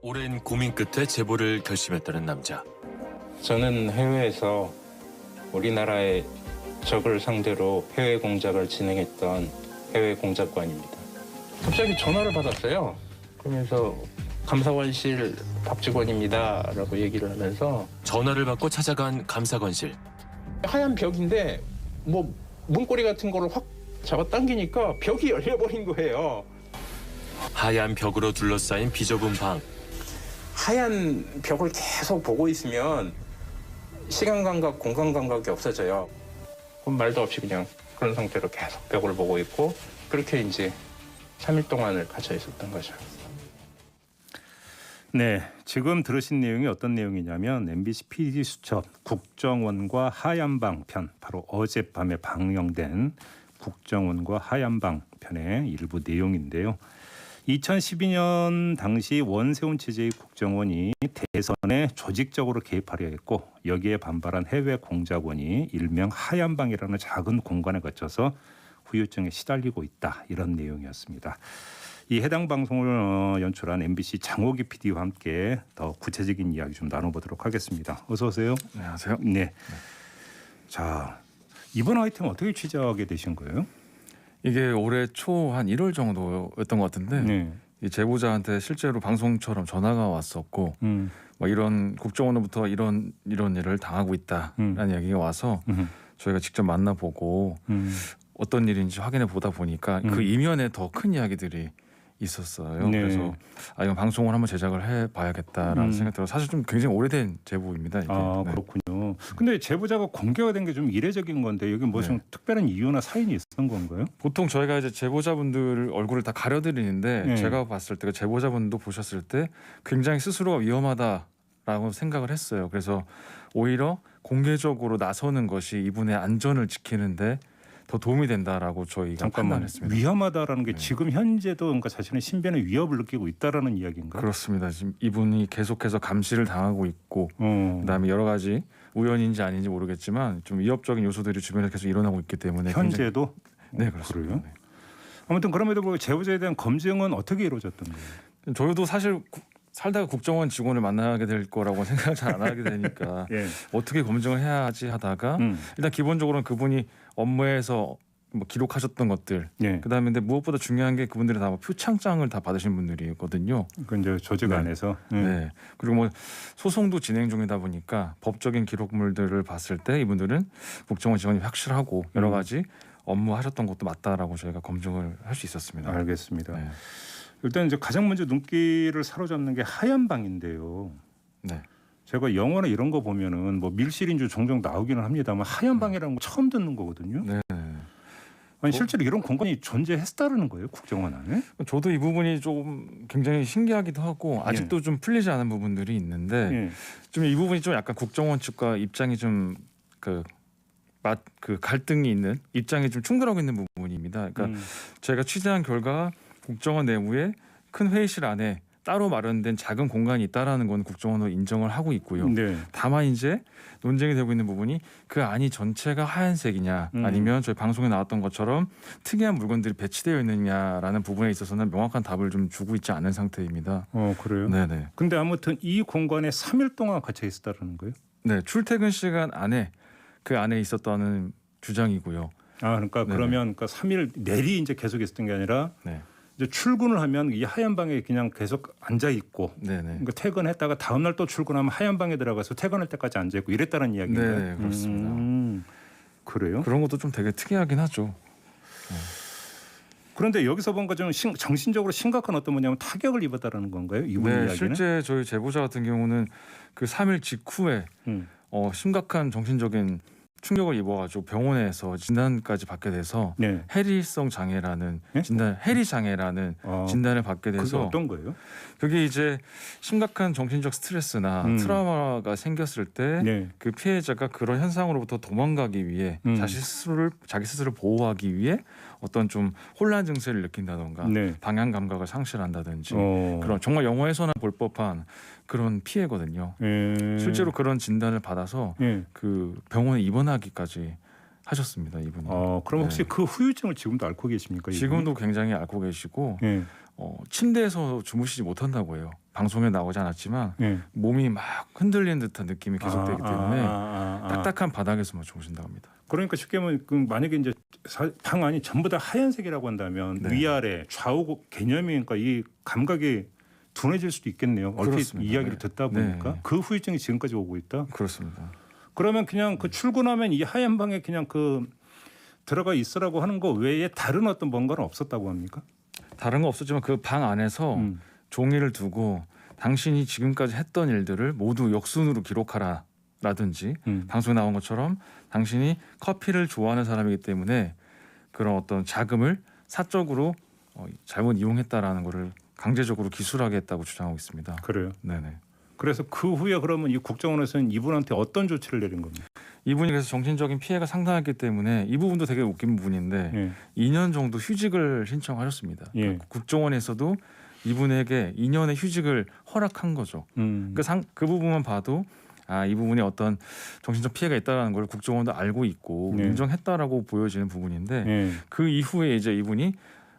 오랜 고민 끝에 제보를 결심했다는 남자. 저는 해외에서 우리나라의 적을 상대로 해외 공작을 진행했던 해외 공작관입니다. 갑자기 전화를 받았어요. 그러면서 감사원실 박직원입니다 라고 얘기를 하면서 전화를 받고 찾아간 감사관실. 하얀 벽인데 뭐 문고리 같은 거를 확 잡아당기니까 벽이 열려버린 거예요. 하얀 벽으로 둘러싸인 비좁은 방. 하얀 벽을 계속 보고 있으면 시간 감각, 공간 감각이 없어져요. 그럼 말도 없이 그냥 그런 상태로 계속 벽을 보고 있고 그렇게 이제 3일 동안을 갇혀 있었던 거죠. 네, 지금 들으신 내용이 어떤 내용이냐면 MBC PD 수첩 국정원과 하얀방 편, 바로 어젯밤에 방영된 국정원과 하얀방 편의 일부 내용인데요. 2012년 당시 원세훈 체제의 국정원이 대선에 조직적으로 개입하려 했고 여기에 반발한 해외 공작원이 일명 하얀방이라는 작은 공간에 갇혀서 후유증에 시달리고 있다, 이런 내용이었습니다. 이 해당 방송을 연출한 MBC 장호기 PD와 함께 더 구체적인 이야기 좀 나눠보도록 하겠습니다. 어서 오세요. 안녕하세요. 네. 자, 이번 아이템 어떻게 취재하게 되신 거예요? 이게 올해 초 한 1월 정도였던 것 같은데 네. 이 제보자한테 실제로 방송처럼 전화가 왔었고 뭐 이런 국정원으로부터 이런 일을 당하고 있다라는 얘기가 와서 저희가 직접 만나보고 어떤 일인지 확인해 보다 보니까 그 이면에 더 큰 이야기들이 있었어요. 네. 그래서 이건 방송을 한번 제작을 해봐야겠다라는 생각이 들어서 사실 좀 굉장히 오래된 제보입니다. 이게. 아, 네. 그렇군요. 근데 제보자가 공개가 된 게 좀 이례적인 건데 여기 뭐 좀 특별한 이유나 사인이 있었던 건가요? 보통 저희가 이제 제보자분들 얼굴을 다 가려드리는데 네. 제가 봤을 때 제보자분도 보셨을 때 굉장히 스스로가 위험하다라고 생각을 했어요. 그래서 오히려 공개적으로 나서는 것이 이분의 안전을 지키는데 더 도움이 된다라고 저희가 잠깐만, 판단했습니다. 위험하다라는 게 네. 지금 현재도 그러니까 자신의 신변에 위협을 느끼고 있다라는 이야기인가요? 그렇습니다. 지금 이분이 계속해서 감시를 당하고 있고 어. 그다음에 여러 가지 우연인지 아닌지 모르겠지만 좀 위협적인 요소들이 주변에 계속 일어나고 있기 때문에 현재도? 네, 그렇습니다. 그래요? 아무튼 그럼에도 불구하고 제보자에 대한 검증은 어떻게 이루어졌던 거예요? 네. 저희도 사실 살다가 국정원 직원을 만나게 될 거라고 생각을 잘 안 하게 되니까 예. 어떻게 검증을 해야지 하다가 일단 기본적으로는 그분이 업무에서 뭐 기록하셨던 것들, 예. 그다음에 근데 무엇보다 중요한 게 그분들이 다 표창장을 다 받으신 분들이거든요. 그 이제 조직 네. 안에서. 네. 그리고 뭐 소송도 진행 중이다 보니까 법적인 기록물들을 봤을 때 이분들은 국정원 직원이 확실하고 여러 가지 업무하셨던 것도 맞다라고 저희가 검증을 할 수 있었습니다. 알겠습니다. 네. 일단 이제 가장 먼저 눈길을 사로잡는 게 하얀 방인데요. 네. 제가 영화나 이런 거 보면은 뭐 밀실인 줄 종종 나오기는 합니다만 하얀 방이라는 거 처음 듣는 거거든요. 네. 아니 실제로 이런 공간이 존재했다는 거예요, 국정원 안에? 저도 이 부분이 좀 굉장히 신기하기도 하고 아직도 좀 풀리지 않은 부분들이 있는데 예. 좀 이 부분이 좀 약간 국정원 측과 입장이 좀 그 갈등이 있는 입장이 좀 충돌하고 있는 부분입니다. 그러니까 제가 취재한 결과 국정원 내부에 큰 회의실 안에 따로 마련된 작은 공간이 있다라는 건 국정원으로 인정을 하고 있고요. 네. 다만 이제 논쟁이 되고 있는 부분이 그 안이 전체가 하얀색이냐 아니면 저희 방송에 나왔던 것처럼 특이한 물건들이 배치되어 있느냐라는 부분에 있어서는 명확한 답을 좀 주고 있지 않은 상태입니다. 그래요? 네네. 근데 아무튼 이 공간에 3일 동안 갇혀 있었다는 거예요? 네, 출퇴근 시간 안에 그 안에 있었다는 주장이고요. 아, 그러니까 네네. 그러면 그러니까 3일 내리 이제 계속 있었던 게 아니라 네, 이제 출근을 하면 이 하얀 방에 그냥 계속 앉아 있고, 네네. 그러니까 퇴근했다가 다음 날 또 출근하면 하얀 방에 들어가서 퇴근할 때까지 앉아 있고 이랬다는 이야기인가요? 네, 그렇습니다. 그래요? 그런 것도 좀 되게 특이하긴 하죠. 그런데 여기서 뭔가 좀 정신적으로 심각한 어떤 뭐냐면 타격을 입었다라는 건가요? 이분 네, 이야기는? 실제 저희 제보자 같은 경우는 그 3일 직후에 심각한 정신적인 충격을 입어가지고 병원에서 진단까지 받게 돼서 네. 해리성 장애라는 네? 해리 장애라는 진단을 받게 그게 돼서 어떤 거예요? 그게 이제 심각한 정신적 스트레스나 트라우마가 생겼을 때 네. 그 피해자가 그런 현상으로부터 도망가기 위해 자기 스스로 보호하기 위해 어떤 좀 혼란 증세를 느낀다던가 네. 방향 감각을 상실한다든지 어. 그런 정말 영화에서나 볼 법한 그런 피해거든요. 실제로 그런 진단을 받아서 예. 그 병원에 입원하기까지 하셨습니다, 이분이. 그럼 혹시 네. 그 후유증을 지금도 앓고 계십니까? 이분이? 지금도 굉장히 앓고 계시고 예. 침대에서 주무시지 못한다고 해요. 방송에 나오지 않았지만 예. 몸이 막 흔들리는 듯한 느낌이 계속되기 때문에 아. 딱딱한 바닥에서만 주무신다고 합니다. 그러니까 쉽게 말하면 만약에 이제 방 안이 전부 다 하얀색이라고 한다면 네. 위아래 좌우 개념이 그러니까 이 감각이 둔해질 수도 있겠네요. 얼핏 그렇습니다. 이야기를 네. 듣다 보니까 네. 그 후유증이 지금까지 오고 있다. 그렇습니다. 그러면 그냥 그 출근하면 이 하얀 방에 그냥 그 들어가 있으라고 하는 거 외에 다른 어떤 뭔가는 없었다고 합니까? 다른 거 없었지만 그 방 안에서 종이를 두고 당신이 지금까지 했던 일들을 모두 역순으로 기록하라라든지 방송에 나온 것처럼 당신이 커피를 좋아하는 사람이기 때문에 그런 어떤 자금을 사적으로 잘못 이용했다라는 거를 강제적으로 기술하게 했다고 주장하고 있습니다. 그래요. 네네. 그래서 그 후에 그러면 이 국정원에서는 이분한테 어떤 조치를 내린 겁니까? 이분이 그래서 정신적인 피해가 상당했기 때문에 이 부분도 되게 웃긴 부분인데 예. 2년 정도 휴직을 신청하셨습니다. 예. 그 국정원에서도 이분에게 2년의 휴직을 허락한 거죠. 그 부분만 봐도 이 부분이 어떤 정신적 피해가 있다는 걸 국정원도 알고 있고 네. 인정했다라고 보여지는 부분인데 예. 그 이후에 이제 이분이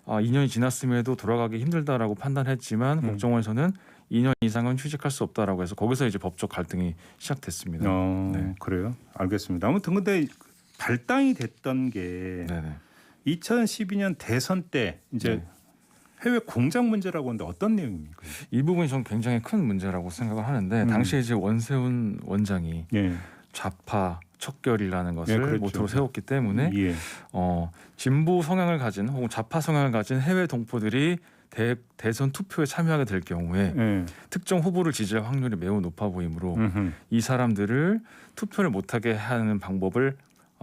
2년이 지났음에도 돌아가기 힘들다라고 판단했지만 국정원에서는 2년 이상은 휴직할 수 없다라고 해서 거기서 이제 법적 갈등이 시작됐습니다. 네. 그래요. 알겠습니다. 아무튼 근데 발단이 됐던 게 네네. 2012년 대선 때 이제 네. 해외 공작 문제라고 하는데 어떤 내용입니까? 이 부분이 전 굉장히 큰 문제라고 생각을 하는데 당시에 이제 원세훈 원장이 예. 좌파 척결이라는 것을 예, 그렇죠. 모토로 세웠기 때문에 예. 진보 성향을 가진 혹은 좌파 성향을 가진 해외 동포들이 대선 투표에 참여하게 될 경우에 예. 특정 후보를 지지할 확률이 매우 높아 보이므로 이 사람들을 투표를 못하게 하는 방법을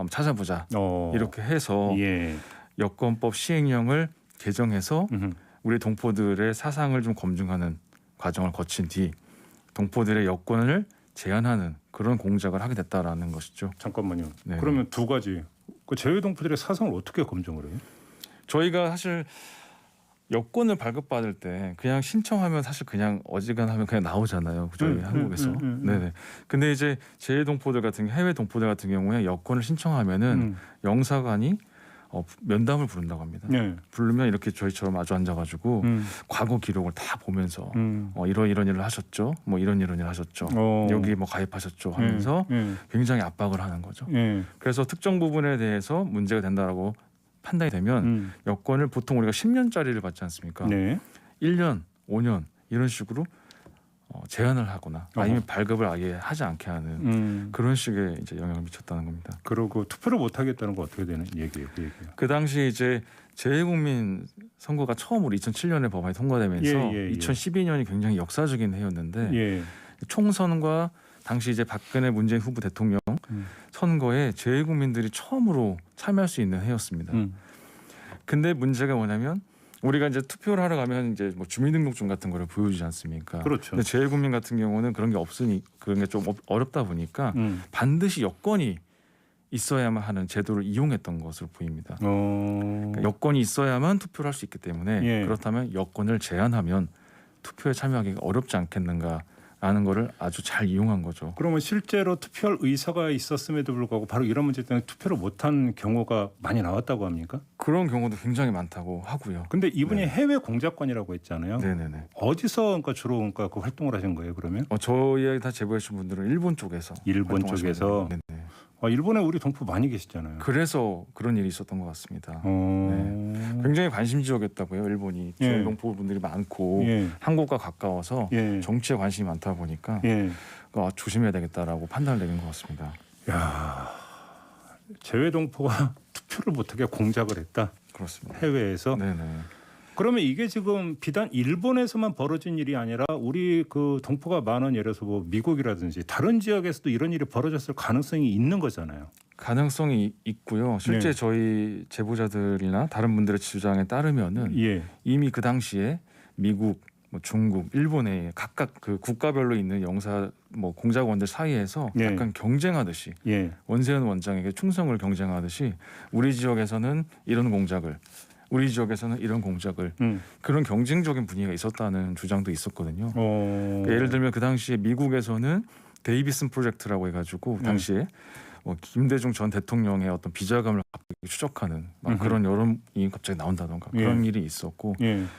찾아보자 이렇게 해서 예. 여권법 시행령을 개정해서 우리 동포들의 사상을 좀 검증하는 과정을 거친 뒤 동포들의 여권을 제한하는 그런 공작을 하게 됐다라는 것이죠. 잠깐만요. 네. 그러면 두 가지. 그 제외 동포들의 사상을 어떻게 검증을 해요? 저희가 사실 여권을 발급받을 때 그냥 신청하면 사실 그냥 어지간하면 그냥 나오잖아요. 저희 한국에서. 네네. 근데 이제 제외 동포들 같은 해외 동포들 같은 경우에 여권을 신청하면은 영사관이 면담을 부른다고 합니다. 네. 부르면 이렇게 저희처럼 마주 앉아가지고 과거 기록을 다 보면서 이런 일을 하셨죠. 뭐 이런 일을 하셨죠. 여기 뭐 가입하셨죠 하면서 굉장히 압박을 하는 거죠. 그래서 특정 부분에 대해서 문제가 된다라고 판단이 되면 여권을 보통 우리가 10년짜리를 받지 않습니까? 네. 1년, 5년 이런 식으로 제한을 하거나 아니면 발급을 아예 하지 않게 하는 그런 식의 이제 영향을 미쳤다는 겁니다. 그리고 투표를 못 하겠다는 거 어떻게 되는 얘기예요? 그 얘기가. 그 당시 이제 재외국민 선거가 처음으로 2007년에 법안이 통과되면서 2012년이 굉장히 역사적인 해였는데 총선과 당시 이제 박근혜 문재인 후보 대통령 선거에 재외국민들이 처음으로 참여할 수 있는 해였습니다. 근데 문제가 뭐냐면 우리가 이제 투표를 하러 가면 이제 뭐 주민등록증 같은 거를 보여주지 않습니까? 그렇죠. 근데 재외국민 같은 경우는 그런 게 없으니 그런 게 좀 어렵다 보니까 반드시 여권이 있어야만 하는 제도를 이용했던 것으로 보입니다. 그러니까 여권이 있어야만 투표를 할 수 있기 때문에 그렇다면 여권을 제한하면 투표에 참여하기가 어렵지 않겠는가? 라는 거를 아주 잘 이용한 거죠. 그러면 실제로 투표할 의사가 있었음에도 불구하고 바로 이런 문제 때문에 투표를 못한 경우가 많이 나왔다고 합니까? 그런 경우도 굉장히 많다고 하고요. 근데 이분이 해외 공작관이라고 했잖아요. 네네네. 어디서 그러니까 주로 그러니까 그 활동을 하신 거예요? 그러면? 저희 다 제보해 주신 분들은 일본 쪽에서. 일본 쪽에서. 네네. 일본에 우리 동포 많이 계시잖아요. 그래서 그런 일이 있었던 것 같습니다. 네. 굉장히 관심지역이었다고요. 일본이 주요 동포 분들이 많고 한국과 가까워서 정치에 관심이 많다 보니까 조심해야 되겠다라고 판단을 내린 것 같습니다. 야, 제외 동포가 투표를 못하게 공작을 했다. 그렇습니다. 해외에서. 네네. 그러면 이게 지금 비단 일본에서만 벌어진 일이 아니라 우리 그 동포가 많은 예를 들어서 뭐 미국이라든지 다른 지역에서도 이런 일이 벌어졌을 가능성이 있는 거잖아요. 가능성이 있고요. 실제 저희 제보자들이나 다른 분들의 주장에 따르면은 이미 그 당시에 미국, 뭐 중국, 일본에 각각 그 국가별로 있는 영사 뭐 공작원들 사이에서 약간 경쟁하듯이 원세훈 원장에게 충성을 경쟁하듯이 우리 지역에서는 이런 공작을 우리 지역에서는 이런 공작을 그런 경쟁적인 분위기가 있었다는 주장도 있었거든요. 그러니까 예를 들면 그 당시에 미국에서는 데이비슨 프로젝트라고 해가지고 당시에 뭐 김대중 전 대통령의 어떤 비자금을 갑자기 추적하는 막 그런 여론이 갑자기 나온다던가 그런 일이 있었고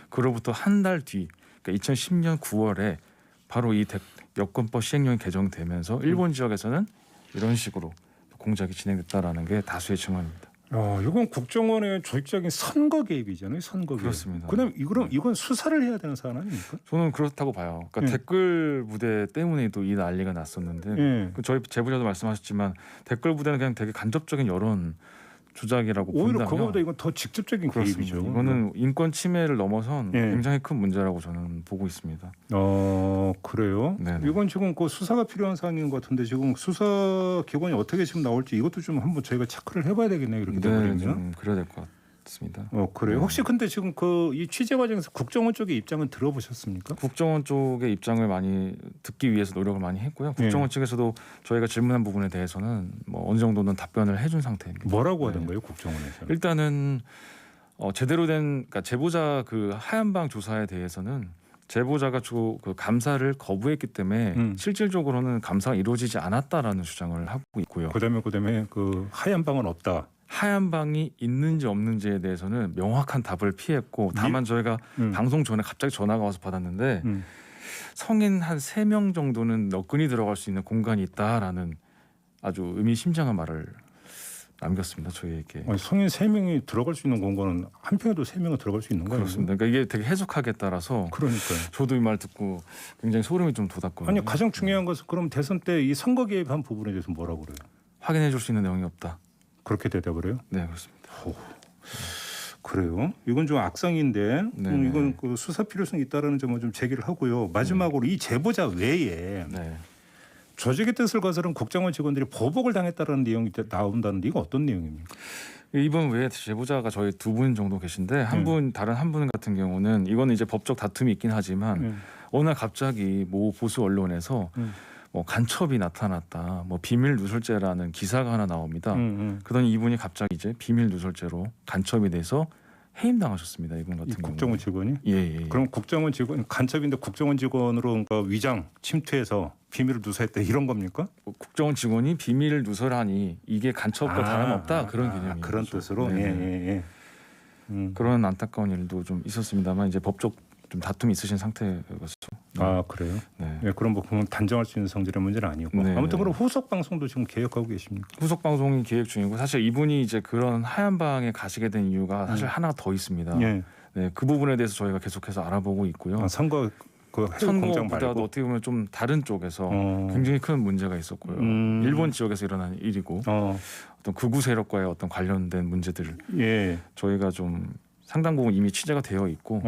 그로부터 한 달 뒤, 그러니까 2010년 9월에 바로 이 여권법 시행령이 개정되면서 일본 지역에서는 이런 식으로 공작이 진행됐다라는 게 다수의 증언입니다. 이건 국정원의 조직적인 선거 개입이잖아요. 선거 개입. 그렇습니다. 그다음 이건 수사를 해야 되는 사안 아닙니까? 저는 그렇다고 봐요. 그러니까 댓글 부대 때문에도 이 난리가 났었는데 저희 제보자도 말씀하셨지만 댓글 부대는 그냥 되게 간접적인 여론 조작이라고 오히려 본다면 그거보다 이건 더 직접적인 그렇습니다. 개입이죠. 이거는 인권 침해를 넘어선 굉장히 큰 문제라고 저는 보고 있습니다. 그래요? 네네. 이건 지금 그 수사가 필요한 사안인 것 같은데 지금 수사 기관이 어떻게 지금 나올지 이것도 좀 한번 저희가 체크를 해봐야 되겠네요. 이렇게 되면. 좀 그래야 될 것 같습니다. 그래요? 혹시 근데 지금 이 취재 과정에서 국정원 쪽의 입장은 들어보셨습니까? 국정원 쪽의 입장을 많이 듣기 위해서 노력을 많이 했고요. 국정원 측에서도 저희가 질문한 부분에 대해서는 뭐 어느 정도는 답변을 해준 상태입니다. 뭐라고 하던가요, 국정원에서? 일단은 제대로 된 그러니까 제보자 그 하얀방 조사에 대해서는 제보자가 그 감사를 거부했기 때문에 실질적으로는 감사가 이루어지지 않았다라는 주장을 하고 있고요. 그다음에 그 하얀 방은 없다. 하얀 방이 있는지 없는지에 대해서는 명확한 답을 피했고 다만 저희가 방송 전에 갑자기 전화가 와서 받았는데 성인 한 3명 정도는 너끈히 들어갈 수 있는 공간이 있다라는 아주 의미심장한 말을 남겼습니다. 저희에게. 성인 3명이 들어갈 수 있는 공간은 한 평에도 3명은 들어갈 수 있는 거예요? 그렇습니다. 그러니까 이게 되게 해석하기에 따라서 그러니까요. 저도 이 말 듣고 굉장히 소름이 좀 돋았거든요. 아니 가장 중요한 것은 그럼 대선 때 이 선거 개입한 부분에 대해서 뭐라고 그래요? 확인해 줄 수 있는 내용이 없다. 그렇게 대답을 해요? 네, 그렇습니다. 그래요? 이건 좀 악성인데 이건 그 수사 필요성이 있다라는 점을 좀 제기를 하고요. 마지막으로 이 제보자 외에 조직의 뜻을 거스른 국정원 직원들이 보복을 당했다는 내용이 나온다는데 이거 어떤 내용입니까? 이번 외에 제보자가 저희 2분 정도 계신데 다른 한 분 같은 경우는 이거는 이제 법적 다툼이 있긴 하지만 어느 날 갑자기 모 보수 언론에서 뭐 간첩이 나타났다, 뭐 비밀 누설죄라는 기사가 하나 나옵니다. 그러더니 이분이 갑자기 이제 비밀 누설죄로 간첩이 돼서 해임당하셨습니다. 이분 같은 경우. 국정원 직원이? 예. 그럼 국정원 직원 간첩인데 국정원 직원으로 그러니까 위장 침투해서 비밀을 누설했다 이런 겁니까? 국정원 직원이 비밀을 누설하니 이게 간첩과 다름없다 그런 개념이죠. 그런 뜻으로. 예. 그런 안타까운 일도 좀 있었습니다만 이제 법적 좀 다툼이 있으신 상태여서. 그래요? 네. 그럼 뭐 그건 단정할 수 있는 성질의 문제는 아니고. 아무튼 그럼 후속 방송도 지금 계획하고 계십니까? 후속 방송이 계획 중이고 사실 이분이 이제 그런 하얀 방에 가시게 된 이유가 사실 하나 더 있습니다. 네, 그 부분에 대해서 저희가 계속해서 알아보고 있고요. 선거 선거보다도 어떻게 보면 좀 다른 쪽에서 굉장히 큰 문제가 있었고요. 일본 지역에서 일어난 일이고 어떤 극우 세력과의 어떤 관련된 문제들 저희가 좀 상당 부분 이미 취재가 되어 있고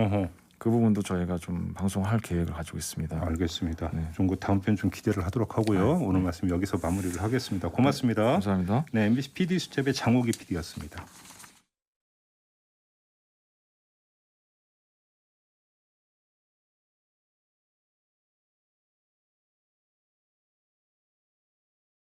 그 부분도 저희가 좀 방송할 계획을 가지고 있습니다. 알겠습니다. 좀 그 다음 편 좀 기대를 하도록 하고요. 오늘 말씀 여기서 마무리를 하겠습니다. 고맙습니다. 감사합니다. 네, MBC PD 수첩의 장호기 PD였습니다.